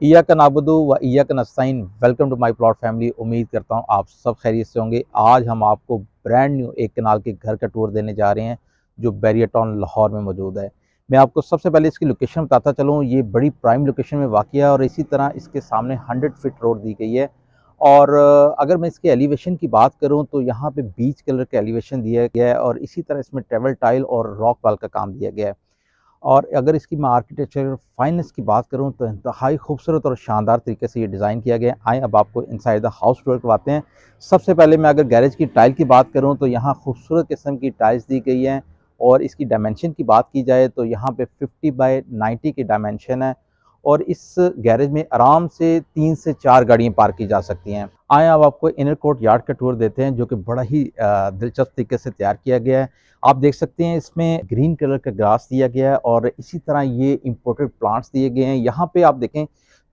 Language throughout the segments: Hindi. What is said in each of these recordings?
इय्याक नअबुदु व इय्याक नस्तईन। Welcome to my plot family. उम्मीद करता हूँ आप सब खैरियत से होंगे। आज हम आपको ब्रांड न्यू एक कनाल के घर का टूर देने जा रहे हैं जो बैरियर टाउन लाहौर में मौजूद है। मैं आपको सबसे पहले इसकी लोकेशन बताता चलूँ। ये बड़ी प्राइम लोकेशन में वाक़या है और इसी तरह इसके सामने 100 फीट रोड दी गई है। और अगर मैं इसके एलिवेशन की बात करूँ तो यहाँ पे बीच कलर का एलिवेशन दिया गया है और इसी तरह इसमें ट्रेवल टाइल और रॉक वाल का काम दिया गया है। और अगर इसकी मैं आर्किटेक्चर फाइनेंस की बात करूं तो इंतहाई खूबसूरत और शानदार तरीके से ये डिज़ाइन किया गया है। आए अब आपको इनसाइड द हाउस टूर करवाते हैं। सबसे पहले मैं अगर गैरेज की टाइल की बात करूं तो यहाँ खूबसूरत किस्म की टाइल्स दी गई हैं और इसकी डायमेंशन की बात की जाए तो यहाँ पे 50 बाय 90 की डायमेंशन है और इस गैरेज में आराम से 3 से 4 गाड़ियाँ पार्क की जा सकती हैं। आए अब आपको इनर कोर्ट यार्ड का टूर देते हैं जो कि बड़ा ही दिलचस्प तरीके से तैयार किया गया है। आप देख सकते हैं इसमें ग्रीन कलर का ग्रास दिया गया है और इसी तरह ये इंपोर्टेड प्लांट्स दिए गए हैं। यहाँ पे आप देखें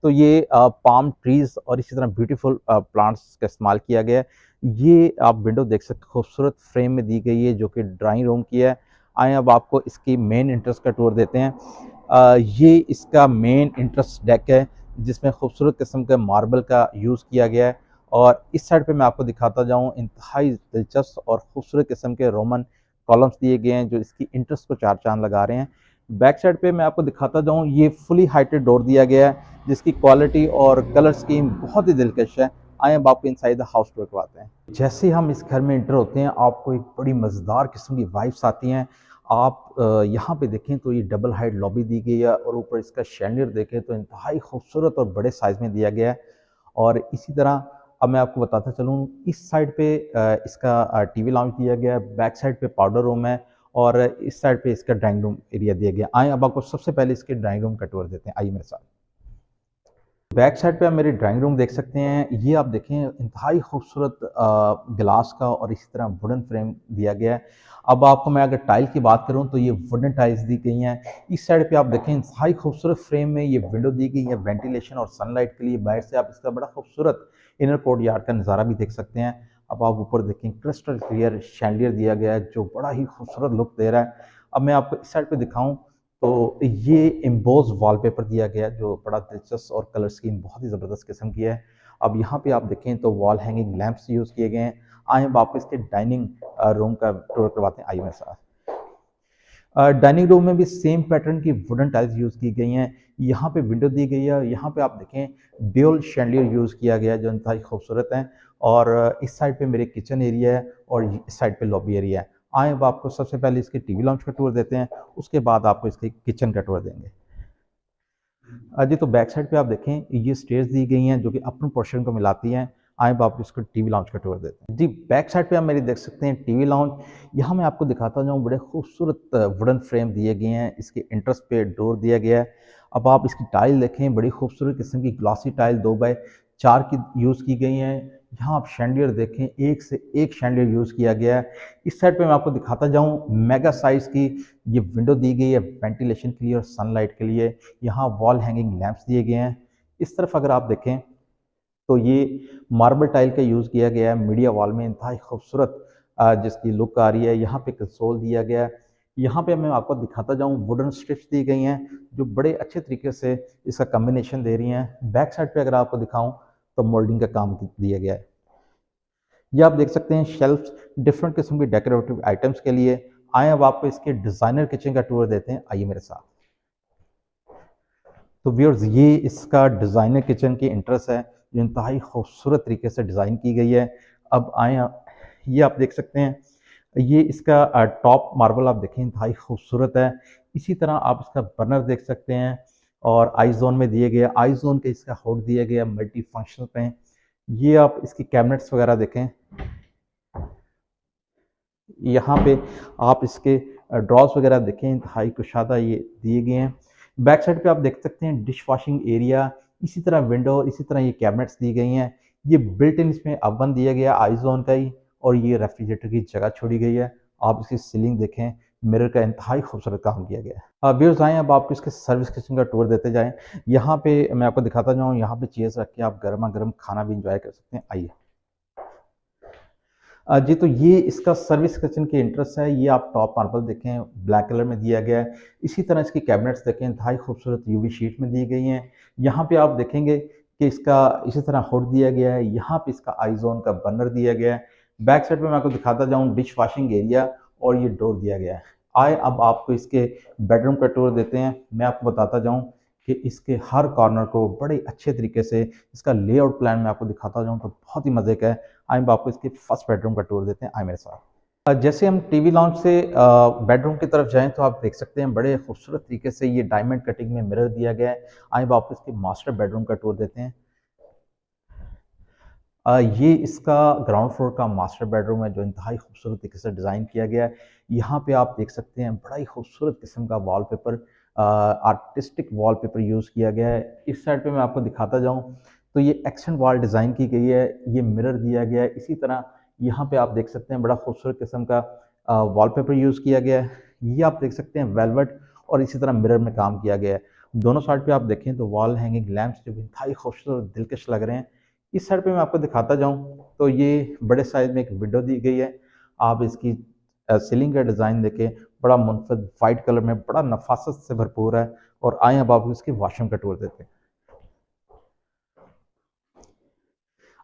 तो ये पाम ट्रीज और इसी तरह ब्यूटीफुल प्लांट्स का इस्तेमाल किया गया है। ये आप विंडो देख सकते हैं खूबसूरत फ्रेम में दी गई है जो कि ड्राइंग रूम की है। आए अब आपको इसकी मेन इंट्रेंस का टूर देते हैं। ये इसका मेन इंट्रेंस डेक है जिसमें खूबसूरत किस्म के मार्बल का यूज़ किया गया है। और इस साइड पे मैं आपको दिखाता जाऊँ, इंतहाई दिलचस्प और खूबसूरत किस्म के रोमन कॉलम्स दिए गए हैं जो इसकी इंट्रेस्ट को चार चांद लगा रहे हैं। बैक साइड पे मैं आपको दिखाता जाऊँ, ये फुली हाइटेड डोर दिया गया है जिसकी क्वालिटी और कलर स्कीम बहुत ही दिलकश है। आए अब आपको इनसाइड द हाउस टूर करवाते हैं। जैसे ही हम इस घर में इंटर होते हैं आपको एक बड़ी मज़ेदार किस्म की वाइब्स आती हैं। आप यहाँ पे देखें तो ये डबल हाइट लॉबी दी गई है और ऊपर इसका शैंडियर देखें तो इंतहाई खूबसूरत और बड़े साइज़ में दिया गया है। और इसी तरह अब मैं आपको बताता चलूँ, इस साइड पे इसका टीवी लाउंज दिया गया है, बैक साइड पे पाउडर रूम है और इस साइड पे इसका ड्राइंग रूम एरिया दिया गया। आए अब आपको सबसे पहले इसके ड्राइंग रूम का टूर देते हैं। आइए मेरे साथ। बैक साइड पे आप मेरी ड्राइंग रूम देख सकते हैं। ये आप देखें इंतहाई खूबसूरत ग्लास का और इसी तरह वुडन फ्रेम दिया गया है। अब आपको मैं अगर टाइल की बात करूं तो ये वुडन टाइल्स दी गई हैं। इस साइड पे आप देखें इंतहाई खूबसूरत फ्रेम में ये विंडो दी गई है वेंटिलेशन और सनलाइट के लिए। बाहर से आप इसका बड़ा खूबसूरत इनर कोर्ट यार्ड का नज़ारा भी देख सकते हैं। अब आप ऊपर देखें क्रिस्टल क्लियर शैंडियर दिया गया है जो बड़ा ही खूबसूरत लुक दे रहा है। अब मैं आपको इस साइड पे दिखाऊं तो ये एम्बोज वॉलपेपर दिया गया है जो बड़ा दिलचस्प और कलर स्कीम बहुत ही ज़बरदस्त किस्म की है। अब यहाँ पे आप देखें तो वॉल हैंगिंग लैंप्स यूज़ किए गए हैं। आए अब आपको इसके डाइनिंग रूम का टूर करवाते हैं। आइए मेरे साथ। डाइनिंग रूम में भी सेम पैटर्न की वुडन टाइल्स यूज़ की गई हैं। यहाँ पे विंडो दी गई है। यहाँ पे आप देखें ड्यूल शैंडियर यूज़ किया गया है जो इंतहाई खूबसूरत है। और इस साइड पे मेरे किचन एरिया है और इस साइड पे लॉबी एरिया है। आए अब आपको सबसे पहले इसके टीवी लाउंज का टूर देते हैं, उसके बाद आपको इसके किचन का टूर देंगे। जी, तो बैक साइड पे आप देखें ये स्टेयर्स दी गई हैं जो कि अपर पोर्शन को मिलाती हैं। आए अब आप इसको टीवी लाउंज का टूर देते हैं। जी, बैक साइड पे आप मेरी देख सकते हैं टीवी लाउंज। यहाँ मैं आपको दिखाता जाऊँ, बड़े खूबसूरत वुडन फ्रेम दिए गए हैं। इसके इंट्रेंस पे डोर दिया गया है। अब आप इसकी टाइल देखें, बड़ी खूबसूरत किस्म की ग्लॉसी टाइल 2 बाय 4 की यूज़ की गई हैं। यहाँ आप शैंडियर देखें, एक से एक शैंडियर यूज़ किया गया है। इस साइड पे मैं आपको दिखाता जाऊँ, मेगा साइज़ की ये विंडो दी गई है वेंटिलेशन के लिए और सनलाइट के लिए। यहाँ वॉल हैंगिंग लैंप्स दिए गए हैं। इस तरफ अगर आप देखें तो ये मार्बल टाइल का यूज़ किया गया है मीडिया वॉल में, इंतहाई खूबसूरत जिसकी लुक आ रही है। यहाँ पे कंसोल दिया गया है। यहाँ पे मैं आपको दिखाता जाऊँ, वुडन स्ट्रिप्स दी गई हैं जो बड़े अच्छे तरीके से इसका कॉम्बिनेशन दे रही हैं। बैक साइड पे अगर आपको दिखाऊँ तो मोल्डिंग का काम दिया गया है। ये आप देख सकते हैं शेल्फ्स डिफरेंट किस्म के डेकोरेटिव आइटम्स के लिए। आए अब आपको इसके डिज़ाइनर किचन का टूर देते हैं। आइए मेरे साथ। तो व्यूअर्स, ये इसका डिज़ाइनर किचन की इंट्रेंस है जो इंतहाई खूबसूरत तरीके से डिज़ाइन की गई है। अब आए ये आप देख सकते हैं, ये इसका टॉप मार्बल आप देखें इंतहाई खूबसूरत है। इसी तरह आप इसका बर्नर देख सकते हैं और आई जोन में दिए गए, आई जोन के इसका हुड दिया गया मल्टी फंक्शनल पे। ये आप इसकी कैबिनेट्स वगैरह देखें, यहाँ पे आप इसके ड्रॉर्स वगैरह देखें, इंतहाई कुशादा ये दिए गए हैं। बैक साइड पे आप देख सकते हैं डिश वॉशिंग एरिया, इसी तरह विंडो, इसी तरह ये कैबिनेट्स दी गई हैं। ये बिल्ट इन इसमें ओवन दिया गया आई जोन का ही और ये रेफ्रिजरेटर की जगह छोड़ी गई है। आप इसकी सीलिंग देखें, मिरर का इंतहाई खूबसूरत काम किया गया है। व्यूअर्स, आएँ अब आपको इसके सर्विस किचन का टूर देते जाएँ। यहाँ पे मैं आपको दिखाता जाऊँ, यहाँ पे चेयर्स रख के आप गर्मा गर्म खाना भी इंजॉय कर सकते हैं। आइए। जी, तो ये इसका सर्विस किचन की इंट्रेंस है। ये आप टॉप मार्बल देखें ब्लैक कलर में दिया गया है। इसी तरह इसकी कैबिनेट्स देखें, इंतहाई खूबसूरत यूवी शीट में दी गई हैं। यहाँ पे आप देखेंगे कि इसका इसी तरह हुड दिया गया है, यहाँ पे इसका आई ज़ोन का बर्नर दिया गया है। बैक साइड पे मैं आपको दिखाता जाऊँ डिश वॉशिंग एरिया और ये डोर दिया गया है। आए अब आपको इसके बेडरूम का टूर देते हैं। मैं आपको बताता जाऊँ कि इसके हर कॉर्नर को बड़े अच्छे तरीके से इसका लेआउट प्लान मैं आपको दिखाता जाऊँ तो बहुत ही मज़े का है। आए अब आपको इसके फर्स्ट बेडरूम का टूर देते हैं, आए मेरे साथ। जैसे हम टीवी लाउंज से बेडरूम की तरफ जाएँ तो आप देख सकते हैं बड़े खूबसूरत तरीके से ये डायमंड कटिंग में मिरर दिया गया है। आइए अब आपको इसके मास्टर बेडरूम का टूर देते हैं। ये इसका ग्राउंड फ्लोर का मास्टर बेडरूम है जो इंतहाई खूबसूरत तरीके से डिज़ाइन किया गया है। यहाँ पे आप देख सकते हैं बड़ा ही खूबसूरत किस्म का वॉलपेपर, आर्टिस्टिक वॉलपेपर यूज़ किया गया है। इस साइड पे मैं आपको दिखाता जाऊँ तो ये एक्सेंट वॉल डिज़ाइन की गई है, ये मिरर दिया गया है। इसी तरह यहाँ पे आप देख सकते हैं बड़ा खूबसूरत किस्म का वॉलपेपर यूज़ किया गया है। ये आप देख सकते हैं वेलवेट और इसी तरह मिरर में काम किया गया है। दोनों साइड पे आप देखें तो वॉल हैंगिंग लैंप्स जो इंतहाई खूबसूरत दिलकश लग रहे हैं। इस साइड पे मैं आपको दिखाता जाऊँ तो ये बड़े साइज़ में एक विंडो दी गई है। आप इसकी सीलिंग का डिज़ाइन देखें, बड़ा मुनफ़िद वाइट कलर में बड़ा नफ़ासत से भरपूर है। और आएँ अब आपको इसकी वॉशरूम का टूर देते हैं।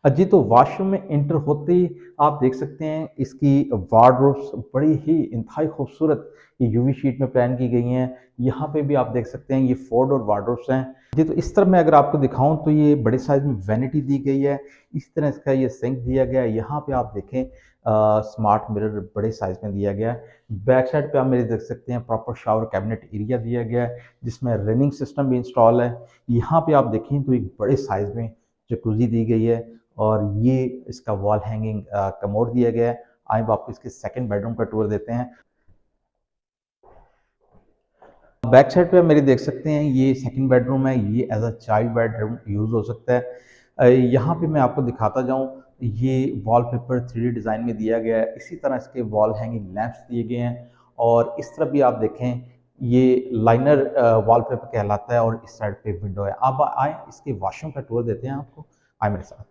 जी, तो वॉशरूम में एंटर होते ही आप देख सकते हैं इसकी वार्डरोब्स बड़ी ही इंतहाई खूबसूरत ये यूवी शीट में प्लान की गई हैं। यहाँ पे भी आप देख सकते हैं ये 4 डोर वार्डरोब्स हैं। जी, तो इस तरफ मैं अगर आपको दिखाऊँ तो ये बड़े साइज़ में वैनिटी दी गई है। इस तरह इसका ये सिंक दिया गया है। यहाँ पे आप देखें स्मार्ट मिरर बड़े साइज़ में दिया गया है। बैक साइड पे आप मेरे देख सकते हैं प्रॉपर शावर कैबिनेट एरिया दिया गया है जिसमें रनिंग सिस्टम भी इंस्टॉल है। यहाँ पे आप देखें तो एक बड़े साइज़ में जकूज़ी दी गई है और ये इसका वॉल हैंगिंग कमोड दिया गया है। आइए अब आपको इसके सेकंड बेडरूम का टूर देते हैं। बैक साइड पे आप मेरी देख सकते हैं ये सेकंड बेडरूम है, ये as a child bedroom use हो सकता है। यहाँ पे मैं आपको दिखाता जाऊँ, ये वॉलपेपर 3D डिज़ाइन में दिया गया है। इसी तरह इसके वॉल हैंगिंग लैंप्स दिए गए हैं और इस तरफ भी आप देखें ये लाइनर वॉलपेपर कहलाता है और इस साइड पे विंडो है। अब आए इसके वॉशरूम का टूर देते हैं आपको, आए मेरे साथ।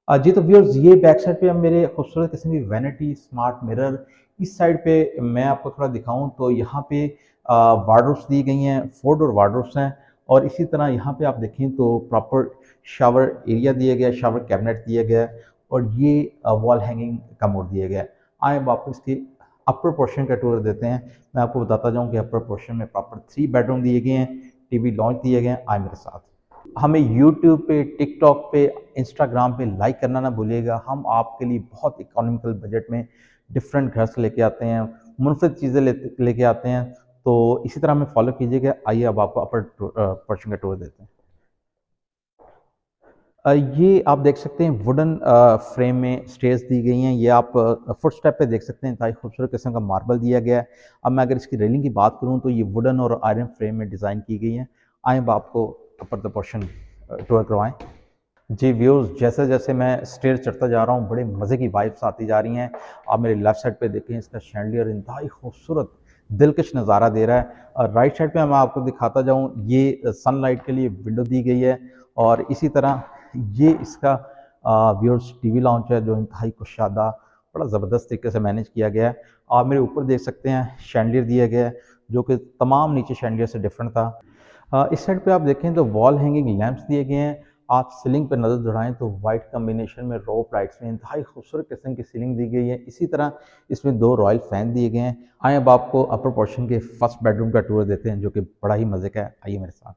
जी, तो व्यूअर्स ये बैक साइड पे अब मेरे खूबसूरत किस्म की वैनिटी, स्मार्ट मिरर, इस साइड पे मैं आपको थोड़ा दिखाऊँ तो यहाँ पे वार्डरोब्स दी गई हैं, 4 डोर वार्डरोब्स हैं और इसी तरह यहाँ पे आप देखें तो प्रॉपर शावर एरिया दिया गया है, शावर कैबिनेट दिया गया है और ये वॉल हैंगिंग कमोड दिया गया है। आइए अब आपको इसके अपर पोर्शन का टूर देते हैं। मैं आपको बताता जाऊँ कि अपर पोर्शन में प्रॉपर 3 बेडरूम दिए गए हैं, टीवी लॉन्च दिए गए हैं। आइए मेरे साथ। हमें यूट्यूब पे, टिकटॉक पे, इंस्टाग्राम पे लाइक करना ना भूलिएगा। हम आपके लिए बहुत इकोनॉमिकल बजट में डिफरेंट घर से लेके आते हैं, मुनफ़िद चीज़ें लेके आते हैं। तो इसी तरह हमें फॉलो कीजिएगा। आइए अब आपको अपर पोर्शन का टूर देते हैं। ये आप देख सकते हैं वुडन फ्रेम में स्टेयर्स दी गई हैं। ये आप फुट स्टेप पे देख सकते हैं, इंतहाई खूबसूरत किस्म का मार्बल दिया गया है। अब मैं अगर इसकी रेलिंग की बात करूँ तो ये वुडन और आयरन फ्रेम में डिज़ाइन की गई हैं। आइए अब आपको अपर द पोर्शन टूर करवाएँ। जी व्यूअर्स, जैसे-जैसे मैं स्टेयर चढ़ता जा रहा हूँ, बड़े मज़े की वाइब्स आती जा रही हैं। आप मेरे लेफ्ट साइड पे देखें, इसका शैंडिलियर इंतहाई खूबसूरत दिलकश नज़ारा दे रहा है और राइट साइड पे मैं आपको दिखाता जाऊँ, ये सनलाइट के लिए विंडो दी गई है और इसी तरह ये इसका व्यूअर्स टीवी लाउंज है जो इंतहाई कुशादा, बड़ा ज़बरदस्त तरीके से मैनेज किया गया है। आप मेरे ऊपर देख सकते हैं शैंडिलियर दिया गया है, जो कि तमाम नीचे शैंडिलियर से डिफरेंट था। इस साइड पे आप देखें तो वॉल हैंगिंग लैंप्स दिए गए हैं। आप सीलिंग पे नज़र दौड़ाएँ तो वाइट कॉम्बिनेशन में रोप लाइट्स में इंतहाई खूबसूरत किस्म की सीलिंग दी गई है। इसी तरह इसमें 2 रॉयल फैन दिए गए हैं। आइए अब आपको अपर पोर्शन के फर्स्ट बेडरूम का टूर देते हैं जो कि बड़ा ही मज़े का है। आइए मेरे साथ।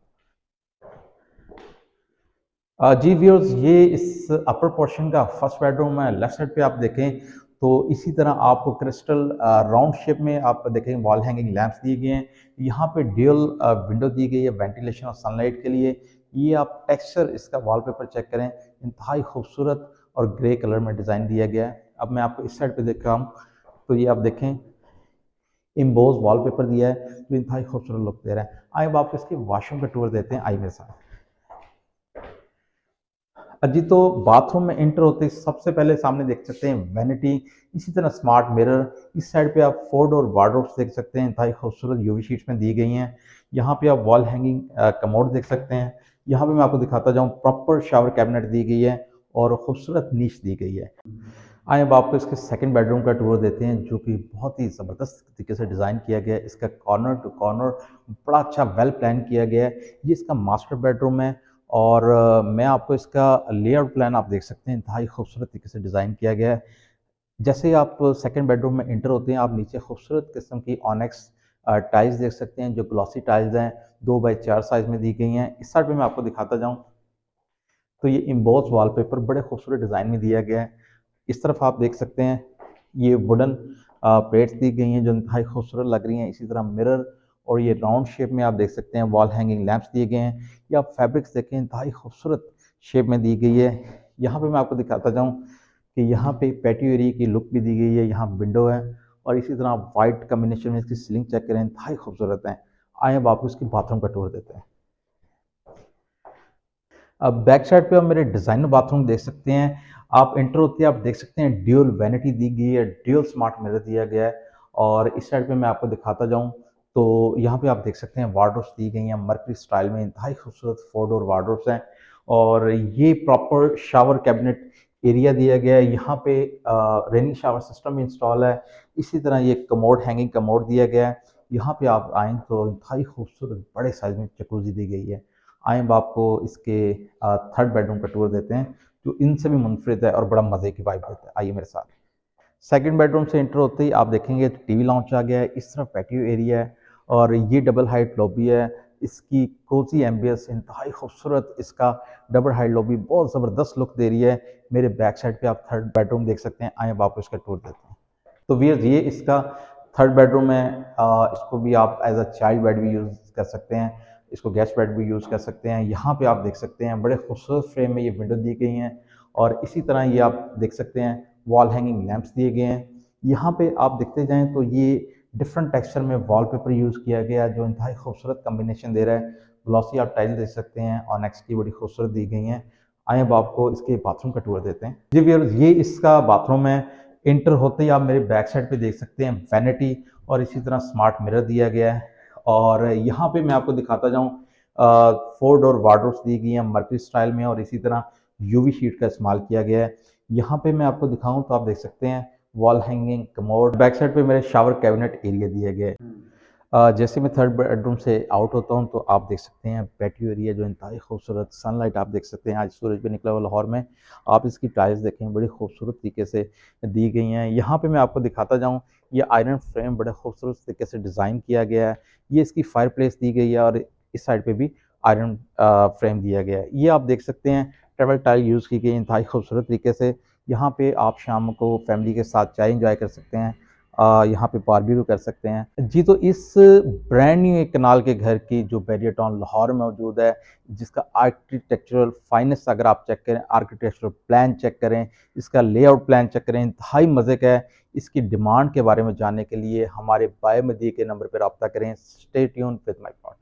जी व्यूअर्स, ये इस अपर पोर्शन का फर्स्ट बेडरूम है। लेफ्ट साइड पे आप देखें तो इसी तरह आपको क्रिस्टल राउंड शेप में आप देखें वॉल हैंगिंग लैंप्स दिए गए हैं। यहाँ पे ड्यूल विंडो दी गई है वेंटिलेशन और सनलाइट के लिए। ये आप टेक्सचर इसका वॉलपेपर चेक करें, इंतहाई खूबसूरत और ग्रे कलर में डिज़ाइन दिया गया है। अब मैं आपको इस साइड पे दिखाऊँ तो ये आप देखें एम्बोस वॉलपेपर दिया है जो इंतहाई खूबसूरत लुक दे रहा है। आइए अब आपको इसके वॉशरूम का टूर देते हैं। आइए मेरे साथ। जी, तो बाथरूम में एंटर होते ही सबसे पहले सामने देख सकते हैं वैनिटी, इसी तरह स्मार्ट मिरर। इस साइड पे आप 4 डोर वार्डरोब्स देख सकते हैं, इंतहाई खूबसूरत यूवी शीट्स में दी गई हैं। यहाँ पे आप वॉल हैंगिंग कमोड देख सकते हैं। यहाँ पे मैं आपको दिखाता जाऊँ प्रॉपर शावर कैबिनेट दी गई है और खूबसूरत नीश दी गई है। आइए अब आपको इसके सेकंड बेडरूम का टूर देते हैं, जो कि बहुत ही ज़बरदस्त तरीके से डिज़ाइन किया गया है। इसका कॉर्नर टू कॉर्नर बड़ा अच्छा वेल प्लान किया गया है। ये इसका मास्टर बेडरूम है और मैं आपको इसका लेआउट प्लान आप देख सकते हैं, इंतहाई खूबसूरत तरीके से डिज़ाइन किया गया है। जैसे ही आप सेकंड बेडरूम में एंटर होते हैं, आप नीचे खूबसूरत किस्म की ऑनेक्स टाइल्स देख सकते हैं, जो ग्लॉसी टाइल्स हैं, 2 बाई 4 साइज़ में दी गई हैं। इस साइड पे मैं आपको दिखाता जाऊँ, तो ये एम्बॉस वॉलपेपर बड़े खूबसूरत डिज़ाइन में दिया गया है। इस तरफ आप देख सकते हैं, ये वुडन प्लेट्स दी गई हैं जो इंतहाई खूबसूरत लग रही हैं। इसी तरह मिरर और ये राउंड शेप में आप देख सकते हैं, वॉल हैंगिंग लैंप्स दिए गए हैं। ये आप फैब्रिक्स देखें, इंतहाई खूबसूरत शेप में दी गई है। यहाँ पे मैं आपको दिखाता जाऊँ कि यहाँ पे पैटियो एरिया की लुक भी दी गई है, यहाँ विंडो है और इसी तरह आप वाइट कॉम्बिनेशन में इसकी सीलिंग चेक करें, इंतहाई खूबसूरत है। आइए अब आपको इसकी बाथरूम का टूर देते हैं। अब बैक साइड पे आप मेरे डिज़ाइनर बाथरूम देख सकते हैं। आप एंटर होते हैं, आप देख सकते हैं ड्यूल वैनिटी दी गई है, ड्यूल स्मार्ट मिरर दिया गया है और इस साइड पे मैं आपको दिखाता जाऊँ तो यहाँ पे आप देख सकते हैं वार्डरोब्स दी गई हैं मर्करी स्टाइल में, इंतहाई खूबसूरत 4 डोर वार्डरोब्स हैं और ये प्रॉपर शावर कैबिनेट एरिया दिया गया है। यहाँ पे रेनिंग शावर सिस्टम भी इंस्टॉल है। इसी तरह ये कमोड हैंगिंग कमोड दिया गया है। यहाँ पे आप आएँ तो इंतहाई खूबसूरत बड़े साइज़ में जकूज़ी दी गई है। आइए अब आपको इसके थर्ड बेडरूम का टूर देते हैं, जो इनसे भी मुनफरिद है और बड़ा मज़े की वाइब देता है। आइए मेरे साथ। सेकंड बेडरूम से एंटर होते ही आप देखेंगे तो टीवी लाउंज आ गया है, इस तरफ पैटियो एरिया है और ये डबल हाइट लॉबी है। इसकी कोजी एम्बियंस इंतहाई खूबसूरत, इसका डबल हाइट लॉबी बहुत ज़बरदस्त लुक दे रही है। मेरे बैक साइड पे आप थर्ड बेडरूम देख सकते हैं। आइए अब आपको इसका टूर देते हैं। तो व्यूअर्स ये इसका थर्ड बेडरूम है। इसको भी आप एज अ चाइल्ड बेड भी यूज़ कर सकते हैं, इसको गेस्ट बेड भी यूज़ कर सकते हैं। यहाँ पे आप देख सकते हैं बड़े खूबसूरत फ्रेम में ये विंडो दी गई हैं और इसी तरह ये आप देख सकते हैं वॉल हैंगिंग लैंप्स दिए गए हैं। यहाँ पे आप देखते जाएँ तो ये डिफरेंट टेक्सचर में वॉलपेपर यूज़ किया गया है, जो इंतहाई खूबसूरत कॉम्बिनेशन दे रहा है। ग्लॉसी आप टाइल देख सकते हैं, ऑनेक्स की बड़ी खूबसूरत दी गई हैं। आइए अब आपको इसके बाथरूम का टूर देते हैं। जी व्यूअर्स ये इसका बाथरूम है। एंटर होते ही आप मेरे बैक साइड पे देख सकते हैं वैनिटी और इसी तरह स्मार्ट मिरर दिया गया है और यहाँ पे मैं आपको दिखाता जाऊँ 4 डोर वार्डरोब्स दी गई हैं मर्करी स्टाइल में और इसी तरह यूवी शीट का इस्तेमाल किया गया है। यहाँ पे मैं आपको दिखाऊँ तो आप देख सकते हैं wall hanging commode, back side पे मेरे शावर कैबिनेट एरिया दिया गया है। जैसे मैं थर्ड बेडरूम से आउट होता हूँ तो आप देख सकते हैं पैटियो एरिया जो इंतहाई खूबसूरत, सनलाइट आप देख सकते हैं, आज सूरज भी निकला हुआ लाहौर में। आप इसकी टाइल्स देखें बड़ी खूबसूरत तरीके से दी गई हैं। यहाँ पे मैं आपको दिखाता जाऊँ, ये आयरन फ्रेम बड़े खूबसूरत तरीके से डिज़ाइन किया गया है। ये इसकी फायर प्लेस दी गई है और इस साइड पे भी आयरन फ्रेम दिया गया है। ये आप देख सकते हैं ट्रैवल टाइल यूज़ की गई इंतहाई खूबसूरत तरीके से। यहाँ पे आप शाम को फैमिली के साथ चाय एंजॉय कर सकते हैं, यहाँ पे बारबेक्यू कर सकते हैं। जी, तो इस ब्रांड न्यू एक कनाल के घर की जो बैरियर टाउन लाहौर में मौजूद है, जिसका आर्किटेक्चरल फाइनेंस अगर आप चेक करें, आर्किटेक्चरल प्लान चेक करें, इसका लेआउट प्लान चेक करें, इंतहाई मज़े का है। इसकी डिमांड के बारे में जानने के लिए हमारे बायो में दिए गए नंबर पर रब्ता करें। Stay tuned with my plot.